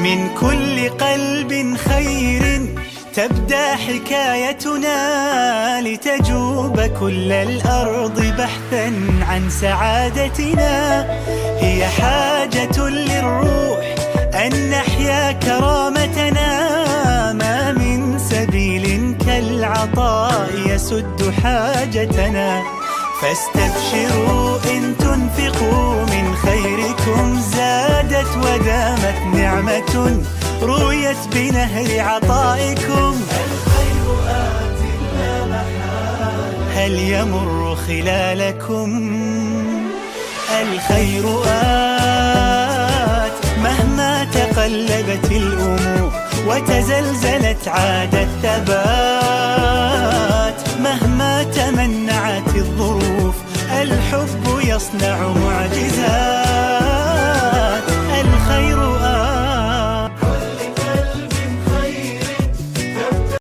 من كل قلب خير تبدأ حكايتنا، لتجوب كل الأرض بحثا عن سعادتنا. هي حاجة للروح أن نحيا كرامتنا، ما من سبيل كالعطاء يسد حاجتنا. فاستبشروا إن تنفقوا من خيركم زادت ودامت نعمة رويت بنهر عطائكم. الخير آت لا محالة هل يمر خلالكم؟ الخير آت مهما تقلبت الأمور وتزلزلت عاد الثبات، مهما تمنعت الظروف الحب يصنع معجزات.